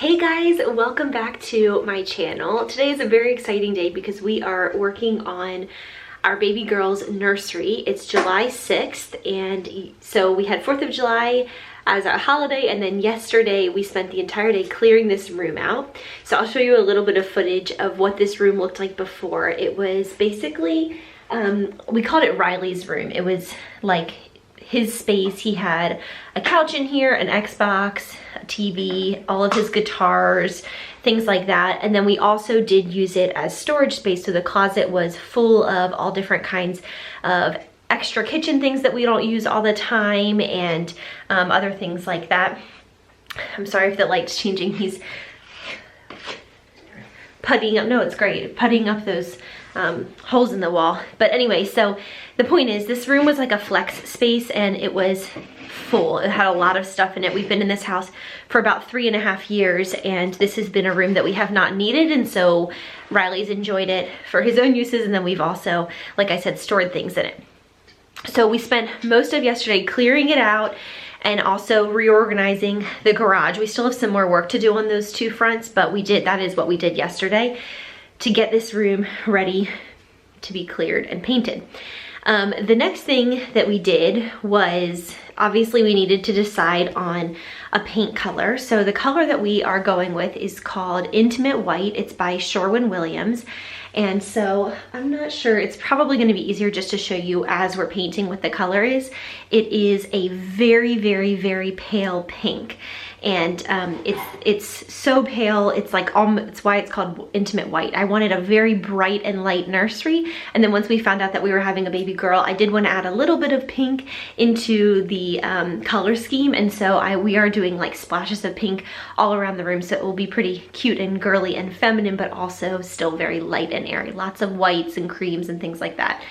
Hey guys, welcome back to my channel. Today is a very exciting day because we are working on our baby girl's nursery. It's July 6th, and so we had 4th of July as our holiday, and then yesterday we spent the entire day clearing this room out. So I'll show you a little bit of footage of what this room looked like before. It was basically, we called it Riley's room. It was like his space. He had a couch in here, an Xbox, a TV, all of his guitars, things like that. And then we also did use it as storage space. So the closet was full of all different kinds of extra kitchen things that we don't use all the time, and other things like that. I'm sorry if the light's changing. He's puttying up, no, it's great, puttying up those holes in the wall. But anyway, so the point is, this room was like a flex space and it was full. It had a lot of stuff in it. We've been in this house for about 3.5 years, and this has been a room that we have not needed, and so Riley's enjoyed it for his own uses, and then we've also, like I said, stored things in it. So we spent most of yesterday clearing it out and also reorganizing the garage. We still have some more work to do on those two fronts, but that is what we did yesterday to get this room ready to be cleared and painted. The next thing that we did was, obviously we needed to decide on a paint color. So the color that we are going with is called Intimate White. It's by Sherwin Williams. And so I'm not sure, it's probably going to be easier just to show you as we're painting what the color is. It is a very, very, very pale pink. And it's so pale, it's like, it's why it's called Intimate White. I wanted a very bright and light nursery, and then once we found out that we were having a baby girl, I did want to add a little bit of pink into the color scheme, and so we are doing like splashes of pink all around the room, so it will be pretty cute and girly and feminine, but also still very light and airy. Lots of whites and creams and things like that.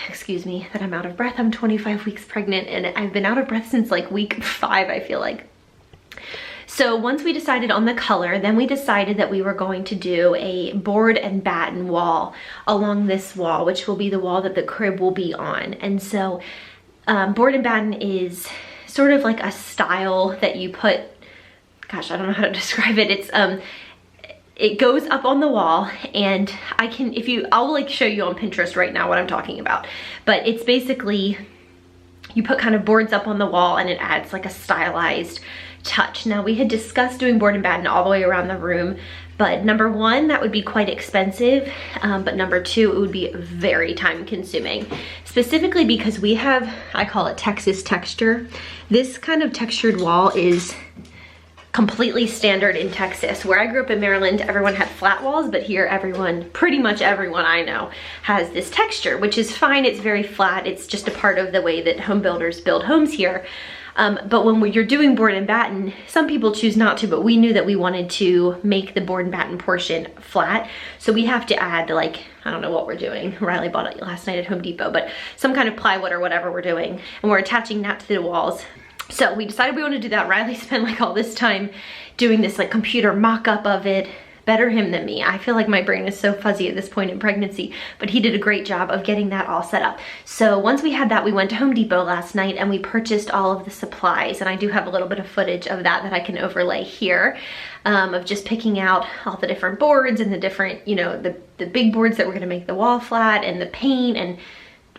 Excuse me that I'm out of breath. I'm 25 weeks pregnant and I've been out of breath since like week 5, I feel like. So once we decided on the color, then we decided that we were going to do a board and batten wall along this wall, which will be the wall that the crib will be on. And so board and batten is sort of like a style that you put, gosh, I don't know how to describe it. It goes up on the wall, and I'll like show you on Pinterest right now what I'm talking about. But it's basically, you put kind of boards up on the wall and it adds like a stylized touch. Now we had discussed doing board and batten all the way around the room, but number one, that would be quite expensive. But number two, it would be very time consuming. Specifically because we have, I call it Texas texture. This kind of textured wall is completely standard in Texas. Where I grew up in Maryland, everyone had flat walls, but here pretty much everyone I know has this texture, which is fine. It's very flat. It's just a part of the way that home builders build homes here. But when you're doing board and batten, some people choose not to, but we knew that we wanted to make the board and batten portion flat. So we have to add, like, I don't know what we're doing. Riley bought it last night at Home Depot, but some kind of plywood or whatever we're doing. And we're attaching that to the walls. So we decided we want to do that. Riley spent like all this time doing this like computer mock-up of it. Better him than me. I feel like my brain is so fuzzy at this point in pregnancy, but he did a great job of getting that all set up. So once we had that, we went to Home Depot last night and we purchased all of the supplies. And I do have a little bit of footage of that I can overlay here, of just picking out all the different boards and the different, you know, the big boards that we're gonna make the wall flat, and the paint, and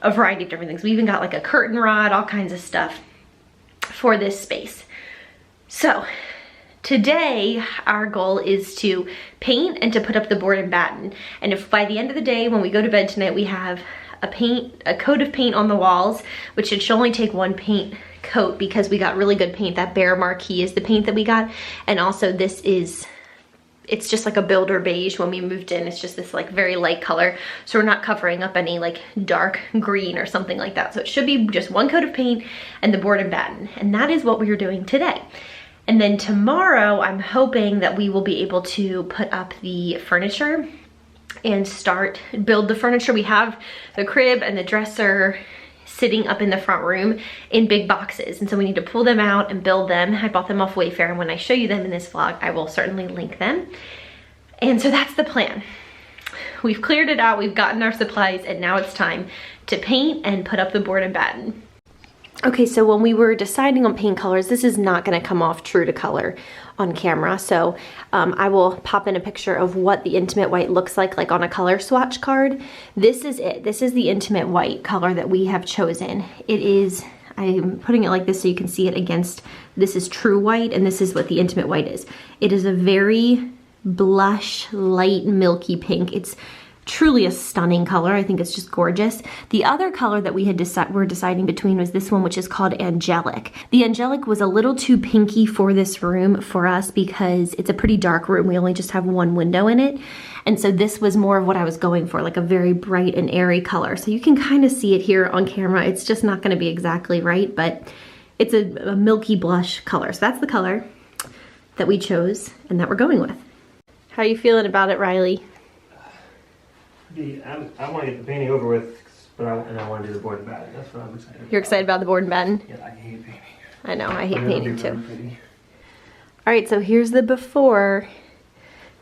a variety of different things. We even got like a curtain rod, all kinds of stuff for this space. So today our goal is to paint and to put up the board and batten. And if by the end of the day when we go to bed tonight we have a coat of paint on the walls, which it should only take one paint coat because we got really good paint. That Bear Marquee is the paint that we got, and also it's just like a builder beige when we moved in. It's just this like very light color. So we're not covering up any like dark green or something like that. So it should be just one coat of paint and the board and batten. And that is what we are doing today. And then tomorrow, I'm hoping that we will be able to put up the furniture and build the furniture. We have the crib and the dresser sitting up in the front room in big boxes, and so we need to pull them out and build them. I bought them off Wayfair, and when I show you them in this vlog, I will certainly link them. And so that's the plan. We've cleared it out, we've gotten our supplies, and now it's time to paint and put up the board and batten. Okay, so when we were deciding on paint colors, this is not gonna come off true to color on camera. So I will pop in a picture of what the intimate white looks like on a color swatch card. This is it. This is the intimate white color that we have chosen. It is, I'm putting it like this so you can see it against, this is true white and this is what the intimate white is. It is a very blush, light, milky pink. It's truly a stunning color. I think it's just gorgeous. The other color that we had were deciding between was this one, which is called Angelic. The Angelic was a little too pinky for this room for us because it's a pretty dark room. We only just have one window in it. And so this was more of what I was going for, like a very bright and airy color. So you can kind of see it here on camera. It's just not going to be exactly right, but it's a milky blush color. So that's the color that we chose and that we're going with. How are you feeling about it, Riley? I want to get the painting over with, but I want to do the board and batten. That's what I'm excited about. You're excited about the board and batten? Yeah, I hate painting. I know, I hate painting too. All right, so here's the before.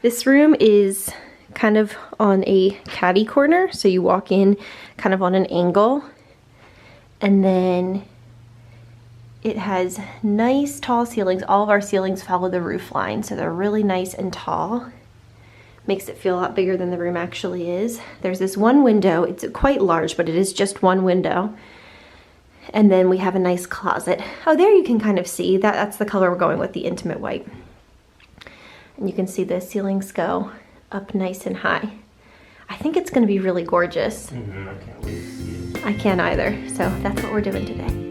This room is kind of on a catty corner, so you walk in kind of on an angle, and then it has nice tall ceilings. All of our ceilings follow the roof line, so they're really nice and tall. Makes it feel a lot bigger than the room actually is. There's this one window. It's quite large, but it is just one window. And then we have a nice closet. Oh, there you can kind of see that's the color we're going with, the intimate white. And you can see the ceilings go up nice and high. I think it's gonna be really gorgeous. I can't wait to see it. I can't either, so that's what we're doing today.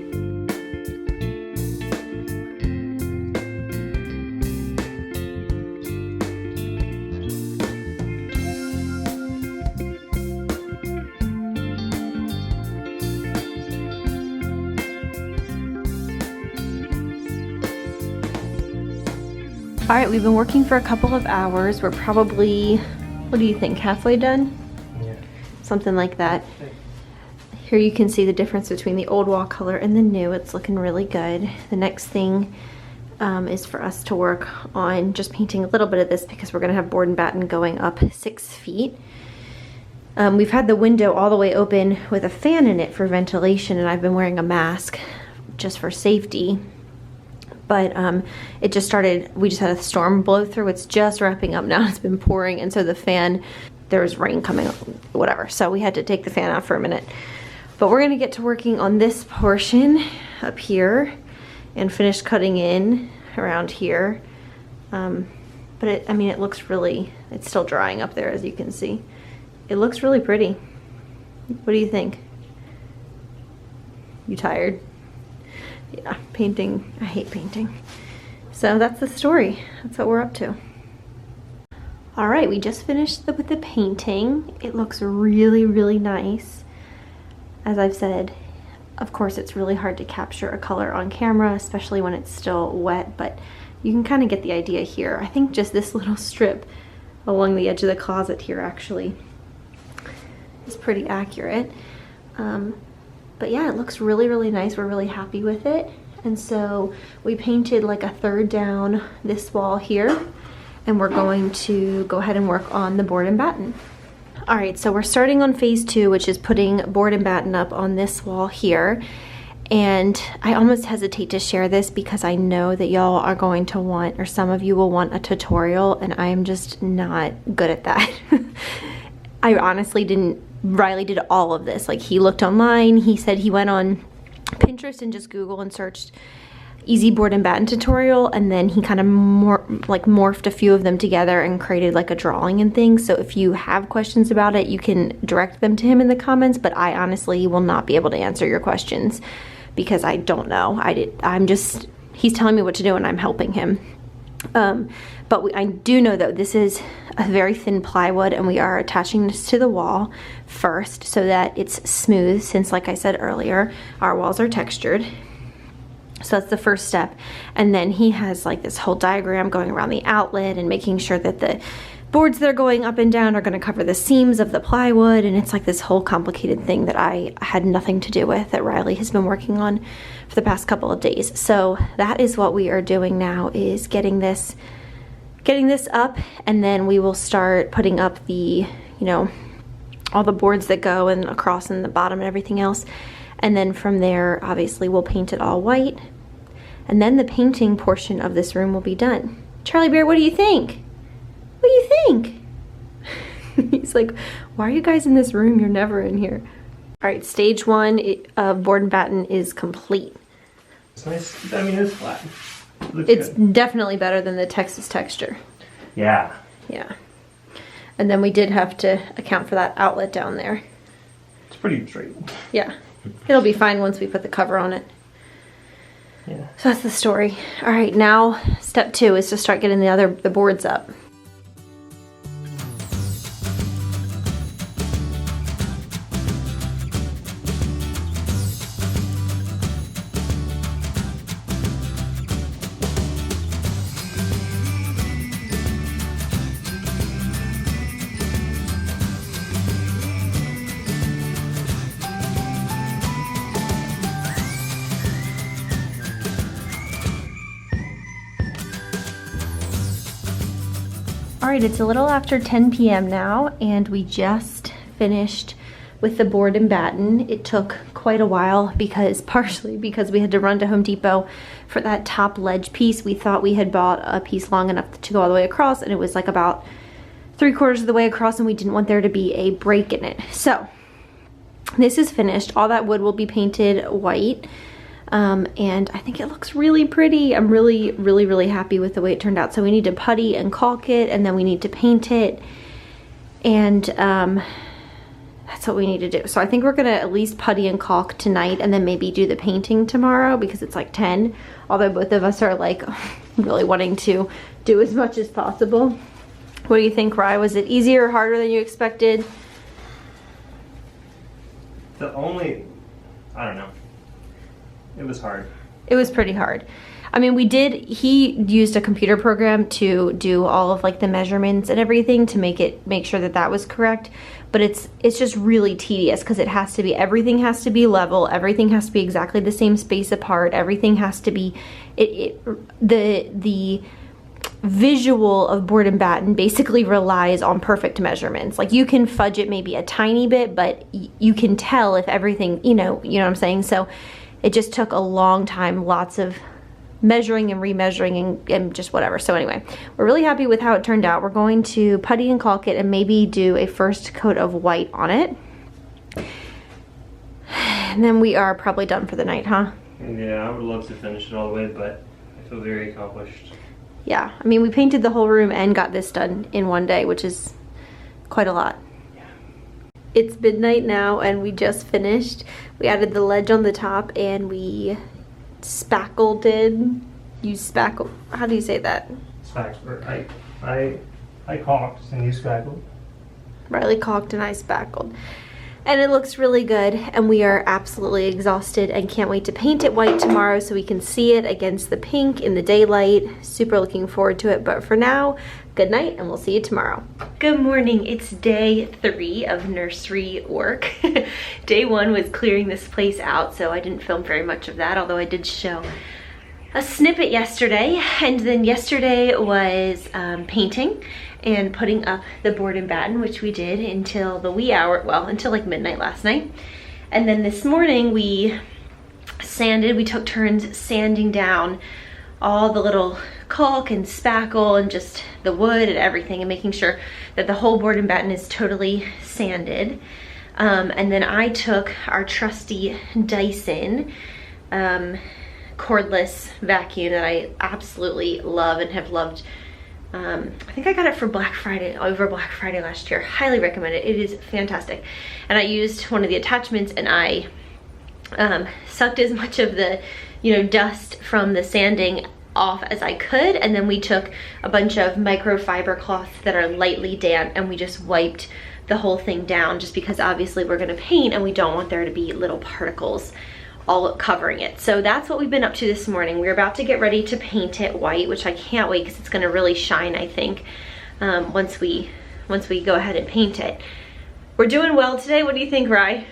All right, we've been working for a couple of hours. We're probably, what do you think, halfway done? Yeah. Something like that. Here you can see the difference between the old wall color and the new. It's looking really good. The next thing is for us to work on just painting a little bit of this because we're gonna have board and batten going up 6 feet. We've had the window all the way open with a fan in it for ventilation, and I've been wearing a mask just for safety. But it just started, we just had a storm blow through. It's just wrapping up now. It's been pouring, and so the fan, there was rain coming, whatever. So we had to take the fan out for a minute. But we're gonna get to working on this portion up here and finish cutting in around here. But I mean, it looks really, it's still drying up there, as you can see. It looks really pretty. What do you think? You tired? Yeah, painting, I hate painting. So that's the story. That's what we're up to. All right, we just finished with the painting. It looks really, really nice. As I've said, of course, it's really hard to capture a color on camera, especially when it's still wet, but you can kind of get the idea here. I think just this little strip along the edge of the closet here actually is pretty accurate. But yeah, it looks really, really nice. We're really happy with it. And so we painted like a third down this wall here, and we're going to go ahead and work on the board and batten. All right, so we're starting on phase 2, which is putting board and batten up on this wall here. And I almost hesitate to share this because I know that y'all are going to want, or some of you will want, a tutorial, and I am just not good at that. I honestly didn't. Riley did all of this. Like, he looked online, he said he went on Pinterest and just Google and searched easy board and batten tutorial, and then he kind of morphed a few of them together and created like a drawing and things. So if you have questions about it, you can direct them to him in the comments, but I honestly will not be able to answer your questions because I don't know. He's telling me what to do and I'm helping him. But I do know though, this is a very thin plywood, and we are attaching this to the wall first so that it's smooth, since like I said earlier, our walls are textured. So that's the first step. And then he has like this whole diagram going around the outlet and making sure that the boards that are going up and down are going to cover the seams of the plywood, and it's like this whole complicated thing that I had nothing to do with, that Riley has been working on for the past couple of days. So that is what we are doing now, is getting this up, and then we will start putting up the, all the boards that go and across and the bottom and everything else. And then from there, obviously, we'll paint it all white. And then the painting portion of this room will be done. Charlie Bear, what do you think? What do you think? He's like, why are you guys in this room? You're never in here. All right, stage 1 of board and batten is complete. It's nice. I mean, it's flat. It's definitely better than the Texas texture. Yeah. Yeah. And then we did have to account for that outlet down there. It's pretty straight. Yeah. It'll be fine once we put the cover on it. Yeah. So that's the story. All right, now step 2 is to start getting the boards up. All right, it's a little after 10 p.m. now, and we just finished with the board and batten. It took quite a while partially because we had to run to Home Depot for that top ledge piece. We thought we had bought a piece long enough to go all the way across, and it was like about 3/4 of the way across, and we didn't want there to be a break in it. So this is finished. All that wood will be painted white. And I think it looks really pretty. I'm really, really, really happy with the way it turned out. So we need to putty and caulk it, and then we need to paint it. And that's what we need to do. So I think we're gonna at least putty and caulk tonight, and then maybe do the painting tomorrow because it's like 10. Although both of us are like really wanting to do as much as possible. What do you think, Rye? Was it easier or harder than you expected? I don't know. It was hard. It was pretty hard. I mean, he used a computer program to do all of like the measurements and everything to make sure that that was correct. But it's just really tedious because everything has to be level, everything has to be exactly the same space apart, everything has to be, the visual of board and batten basically relies on perfect measurements. Like you can fudge it maybe a tiny bit, but you can tell if everything, you know what I'm saying? So it just took a long time, lots of measuring and remeasuring and just whatever. So anyway, we're really happy with how it turned out. We're going to putty and caulk it and maybe do a first coat of white on it. And then we are probably done for the night, huh? Yeah, I would love to finish it all the way, but I feel very accomplished. Yeah, I mean, we painted the whole room and got this done in one day, which is quite a lot. It's midnight now and we just finished. We added the ledge on the top and we spackled it. How do you say that? Spackled. I caulked and you spackled. Riley caulked and I spackled. And it looks really good, and we are absolutely exhausted and can't wait to paint it white tomorrow so we can see it against the pink in the daylight. Super looking forward to it, but for now, good night and we'll see you tomorrow. Good morning, it's day 3 of nursery work. Day 1 was clearing this place out, so I didn't film very much of that, although I did show a snippet yesterday. And then yesterday was painting and putting up the board and batten, which we did until the wee hour, well, until like midnight last night. And then this morning we took turns sanding down all the little caulk and spackle and just the wood and everything, and making sure that the whole board and batten is totally sanded. And then I took our trusty Dyson cordless vacuum that I absolutely love and have loved. I think I got it for over Black Friday last year. Highly recommend it. It is fantastic. And I used one of the attachments and I sucked as much of the dust from the sanding off as I could, and then we took a bunch of microfiber cloths that are lightly damp and we just wiped the whole thing down, just because obviously we're going to paint and we don't want there to be little particles all covering it. So that's what we've been up to this morning. We're about to get ready to paint it white, which I can't wait because it's going to really shine, I think, once we go ahead and paint it. We're doing well today. What do you think, Rye?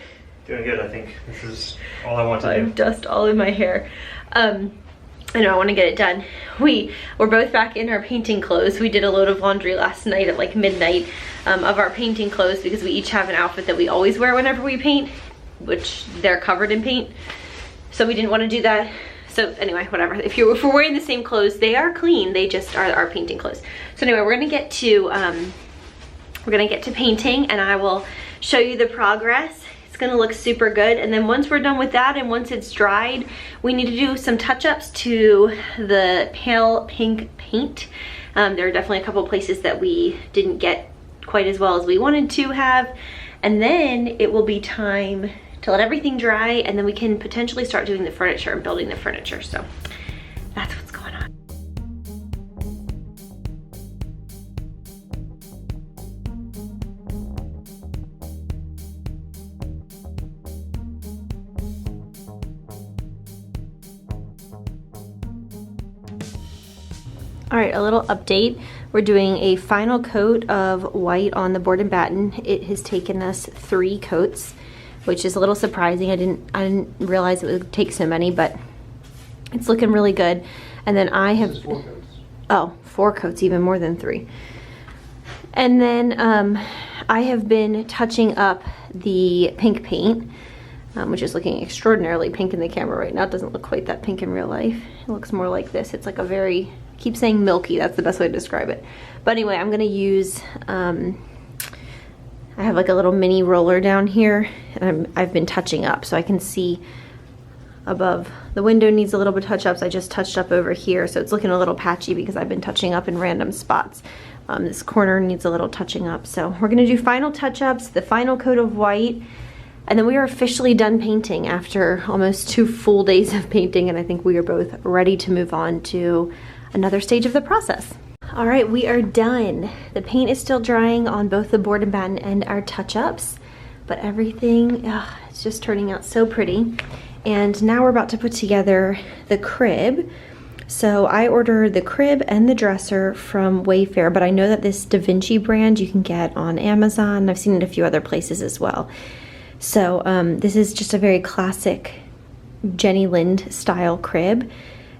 Doing good, I think. This is all I want to do. I have dust all in my hair. I know, I want to get it done. We're both back in our painting clothes. We did a load of laundry last night at like midnight of our painting clothes because we each have an outfit that we always wear whenever we paint. which they're covered in paint. So we didn't want to do that. So anyway, whatever. If we're wearing the same clothes, they are clean. They just are our painting clothes. So anyway, we're gonna get to painting, and I will show you the progress. It's gonna look super good. And then once we're done with that and once it's dried, we need to do some touch-ups to the pale pink paint. There are definitely a couple places that we didn't get quite as well as we wanted to have. And then it will be time to let everything dry, and then we can potentially start doing the furniture and building the furniture. So that's what's going on. All right, a little update. We're doing a final coat of white on the board and batten. It has taken us 3 coats, which is a little surprising. I didn't realize it would take so many, but it's looking really good. And then I have 4 coats. Oh, 4 coats, even more than 3. And then I have been touching up the pink paint, which is looking extraordinarily pink in the camera right now. It doesn't look quite that pink in real life. It looks more like this. It's like a very, I keep saying milky, that's the best way to describe it. But anyway, I'm gonna use, I have like a little mini roller down here, and I've been touching up so I can see above. The window needs a little bit of touch-ups. I just touched up over here, so it's looking a little patchy because I've been touching up in random spots. This corner needs a little touching up. So we're gonna do final touch-ups, the final coat of white, and then we are officially done painting after almost 2 full days of painting, and I think we are both ready to move on to another stage of the process. All right, we are done. The paint is still drying on both the board and batten and our touch-ups, but everything, it's just turning out so pretty. And now we're about to put together the crib. So I ordered the crib and the dresser from Wayfair, but I know that this Da Vinci brand you can get on Amazon. I've seen it a few other places as well. So this is just a very classic Jenny Lind style crib.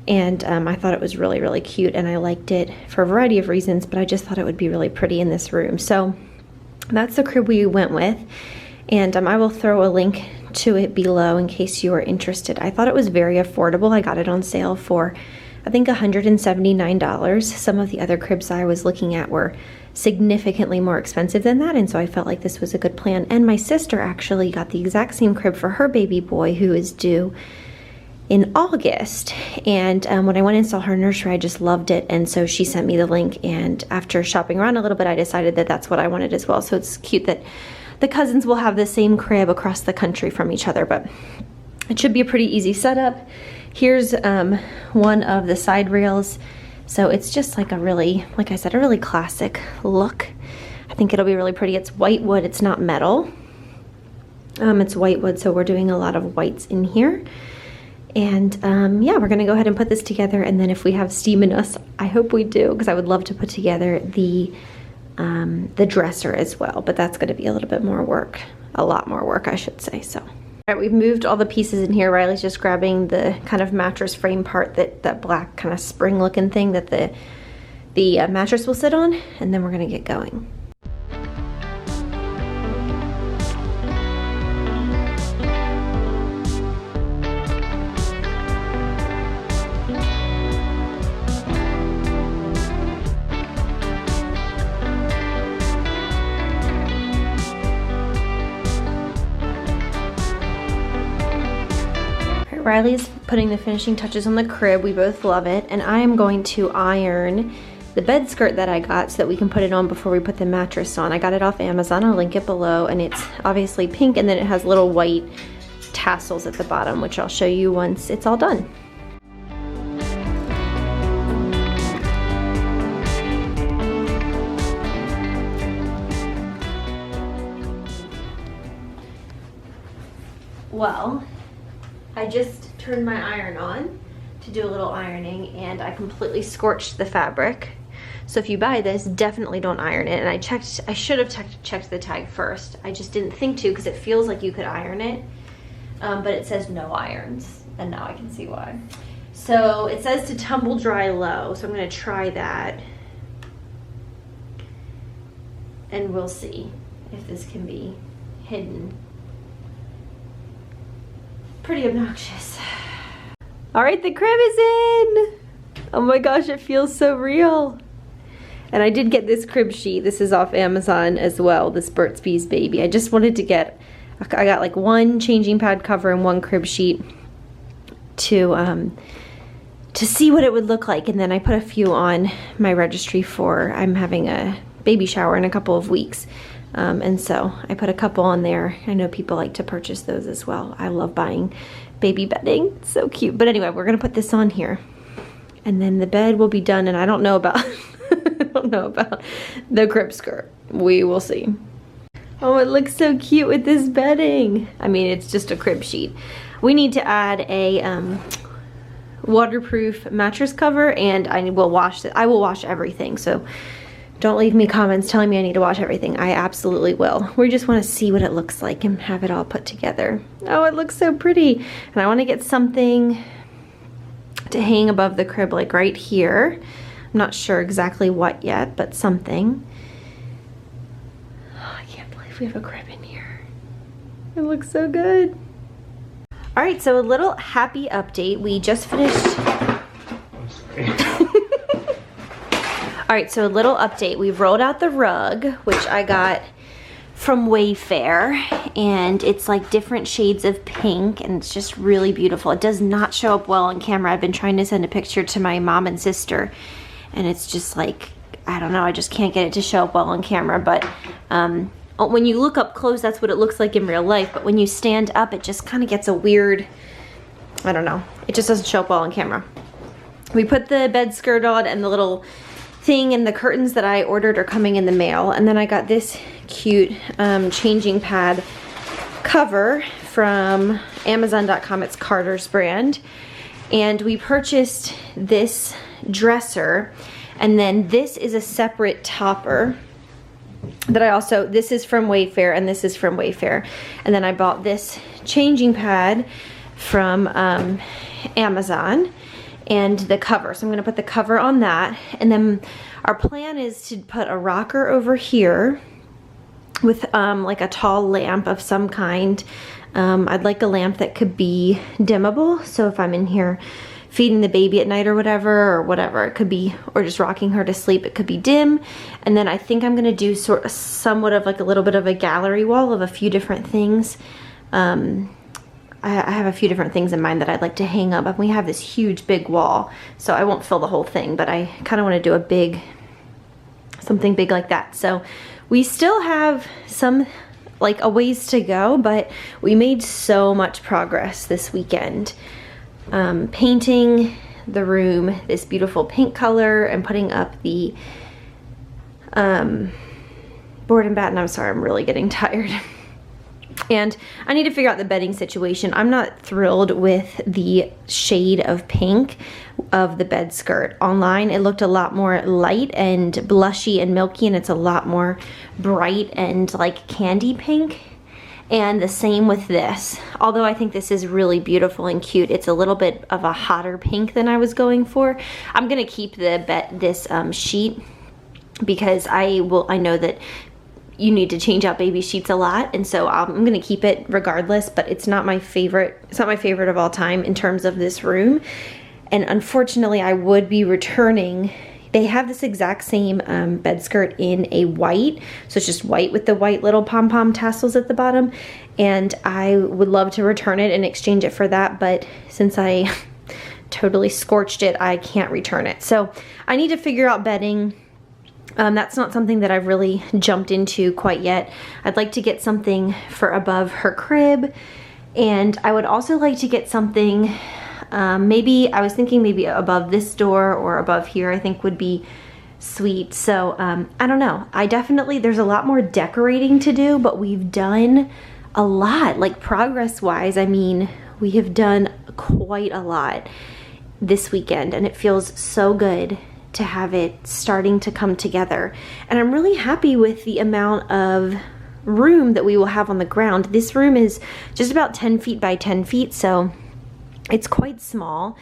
And I thought it was really, really cute, and I liked it for a variety of reasons, but I just thought it would be really pretty in this room. So that's the crib we went with, and I will throw a link to it below in case you are interested. I thought it was very affordable. I got it on sale for, I think, $179. Some of the other cribs I was looking at were significantly more expensive than that, and so I felt like this was a good plan. And my sister actually got the exact same crib for her baby boy, who is due in August, and when I went and saw her nursery, I just loved it, and so she sent me the link, and after shopping around a little bit, I decided that that's what I wanted as well. So it's cute that the cousins will have the same crib across the country from each other, but it should be a pretty easy setup. Here's one of the side rails. So it's just like a really, like I said, a really classic look. I think it'll be really pretty. It's white wood, it's not metal. It's white wood, so we're doing a lot of whites in here. And yeah, we're gonna go ahead and put this together, and then if we have steam in us, I hope we do, because I would love to put together the dresser as well, but that's gonna be a little bit more work, a lot more work, I should say. So, all right, we've moved all the pieces in here. Riley's just grabbing the kind of mattress frame part, that black kind of spring looking thing that the mattress will sit on, and then we're gonna get going. Riley's putting the finishing touches on the crib. We both love it, and I am going to iron the bed skirt that I got so that we can put it on before we put the mattress on. I got it off Amazon. I'll link it below, and it's obviously pink, and then it has little white tassels at the bottom, which I'll show you once it's all done. Well, I just turned my iron on to do a little ironing, and I completely scorched the fabric. So if you buy this, definitely don't iron it. And I should have checked the tag first. I just didn't think to, because it feels like you could iron it, but it says no irons, and now I can see why. So it says to tumble dry low, so I'm gonna try that, and we'll see if this can be hidden. pretty obnoxious. All right, the crib is in. Oh my gosh, it feels so real. And I did get this crib sheet. This is off Amazon as well, this Burt's Bees Baby. I just wanted to get, I got like one changing pad cover and one crib sheet to see what it would look like. And then I put a few on my registry for, I'm having a baby shower in a couple of weeks. And so I put a couple on there. I know people like to purchase those as well. I love buying baby bedding. It's so cute. But anyway, we're gonna put this on here. And then the bed will be done, and I don't know about I don't know about the crib skirt. We will see. Oh, it looks so cute with this bedding. I mean, it's just a crib sheet. We need to add a waterproof mattress cover, and I will wash it. I will wash everything, so don't leave me comments telling me I need to wash everything. I absolutely will. We just want to see what it looks like and have it all put together. Oh, it looks so pretty. And I want to get something to hang above the crib, like right here. I'm not sure exactly what yet, but something. Oh, I can't believe we have a crib in here. It looks so good. All right, so a little happy update. We just finished. All right, so a little update. We've rolled out the rug, which I got from Wayfair, and it's like different shades of pink, and it's just really beautiful. It does not show up well on camera. I've been trying to send a picture to my mom and sister, and it's just like, I don't know, I just can't get it to show up well on camera. But when you look up close, that's what it looks like in real life, but when you stand up, it just kind of gets a weird, I don't know, it just doesn't show up well on camera. We put the bed skirt on, and the little thing and the curtains that I ordered are coming in the mail. And then I got this cute changing pad cover from Amazon.com. It's Carter's brand. And we purchased this dresser, and then this is a separate topper that I also, this is from Wayfair and this is from Wayfair. And then I bought this changing pad from Amazon, and the cover. So I'm gonna put the cover on that. And then our plan is to put a rocker over here with like a tall lamp of some kind. I'd like a lamp that could be dimmable. So if I'm in here feeding the baby at night or whatever, it could be, or just rocking her to sleep, it could be dim. And then I think I'm gonna do somewhat of like a little bit of a gallery wall of a few different things. I have a few different things in mind that I'd like to hang up. We have this huge big wall, so I won't fill the whole thing, but I kind of want to do something big like that. So we still have a ways to go, but we made so much progress this weekend. Painting the room this beautiful pink color and putting up the board and batten. I'm sorry, I'm really getting tired. And I need to figure out the bedding situation. I'm not thrilled with the shade of pink of the bed skirt. Online, it looked a lot more light and blushy and milky, and it's a lot more bright and like candy pink. And the same with this. Although I think this is really beautiful and cute, it's a little bit of a hotter pink than I was going for. I'm gonna keep this sheet because I know that you need to change out baby sheets a lot, and so I'm gonna keep it regardless, but it's not my favorite. It's not my favorite of all time in terms of this room. And unfortunately, I would be returning. They have this exact same bed skirt in a white, so it's just white with the white little pom-pom tassels at the bottom, and I would love to return it and exchange it for that, but since I totally scorched it, I can't return it. So I need to figure out bedding. That's not something that I've really jumped into quite yet. I'd like to get something for above her crib, and I would also like to get something, maybe, I was thinking maybe above this door or above here, I think would be sweet. So I don't know. There's a lot more decorating to do, but we've done a lot, like progress-wise. I mean, we have done quite a lot this weekend, and it feels so good to have it starting to come together. And I'm really happy with the amount of room that we will have on the ground. This room is just about 10 feet by 10 feet, so it's quite small.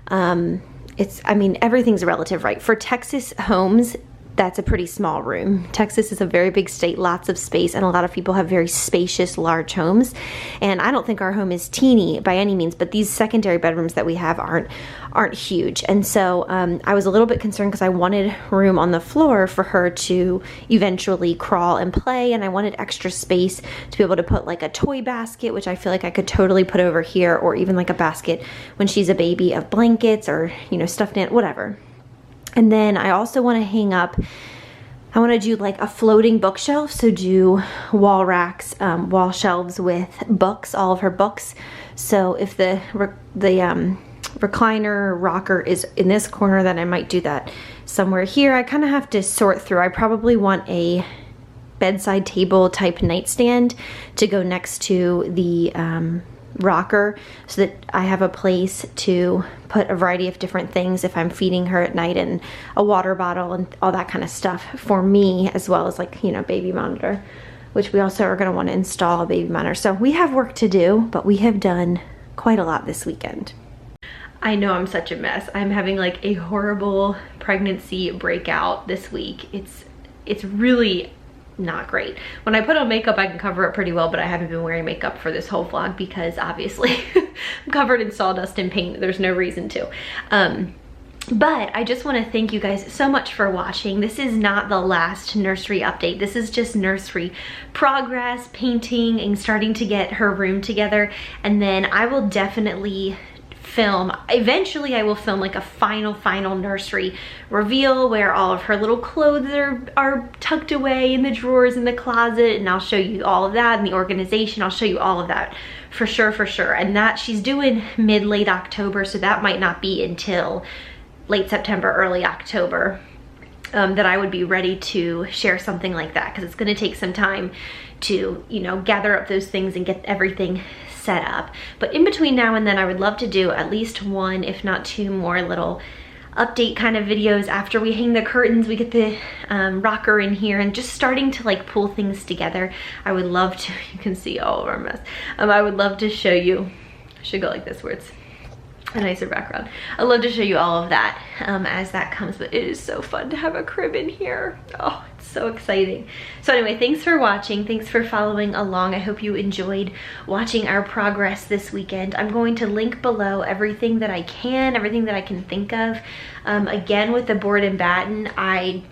I mean, everything's relative, right? For Texas homes, that's a pretty small room. Texas is a very big state, lots of space, and a lot of people have very spacious, large homes. And I don't think our home is teeny by any means, but these secondary bedrooms that we have aren't huge. And so I was a little bit concerned because I wanted room on the floor for her to eventually crawl and play, and I wanted extra space to be able to put like a toy basket, which I feel like I could totally put over here, or even like a basket when she's a baby of blankets or, you know, stuffed in, whatever. And then I also want to hang up, I want to do like a floating bookshelf, so do wall racks, wall shelves with books, all of her books. So if the recliner rocker is in this corner, then I might do that somewhere here. I kind of have to sort through. I probably want a bedside table type nightstand to go next to the rocker, so that I have a place to put a variety of different things if I'm feeding her at night, and a water bottle and all that kind of stuff for me, as well as like, you know, baby monitor, which we also are going to want to install a baby monitor. So we have work to do, but we have done quite a lot this weekend. I know I'm such a mess. I'm having like a horrible pregnancy breakout this week. It's really not great. When I put on makeup, I can cover it pretty well, but I haven't been wearing makeup for this whole vlog because obviously I'm covered in sawdust and paint. There's no reason to. But I just want to thank you guys so much for watching. This is not the last nursery update. This is just nursery progress, painting, and starting to get her room together. And then I will definitely film, eventually I will film like a final nursery reveal where all of her little clothes are tucked away in the drawers in the closet, and I'll show you all of that, and the organization. I'll show you all of that for sure. And that she's doing late October, so that might not be until late September, early October that I would be ready to share something like that, because it's going to take some time to, you know, gather up those things and get everything set up. But in between now and then, I would love to do at least one, if not two more little update kind of videos after we hang the curtains, we get the rocker in here, and just starting to like pull things together. I would love to, you can see all of our mess. I would love to show you, I should go like this where it's a nicer background. I'd love to show you all of that as that comes, but it is so fun to have a crib in here. Oh, it's so exciting. So anyway, thanks for watching. Thanks for following along. I hope you enjoyed watching our progress this weekend. I'm going to link below everything that I can think of. Again, with the board and batten, I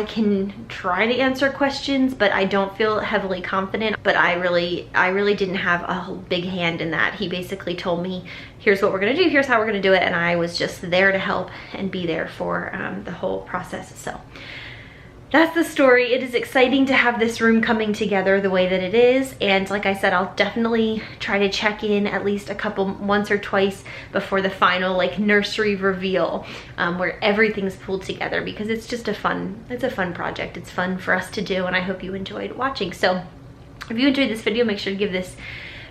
can try to answer questions, but I don't feel heavily confident. But I really didn't have a big hand in that. He basically told me, here's what we're gonna do, here's how we're gonna do it, and I was just there to help and be there for the whole process. So that's the story. It is exciting to have this room coming together the way that it is, and like I said, I'll definitely try to check in at least once or twice before the final like nursery reveal, where everything's pulled together, because it's just a fun project. It's fun for us to do, and I hope you enjoyed watching. So if you enjoyed this video, make sure to give this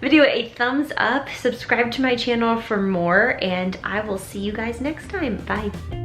video a thumbs up, subscribe to my channel for more, and I will see you guys next time. Bye.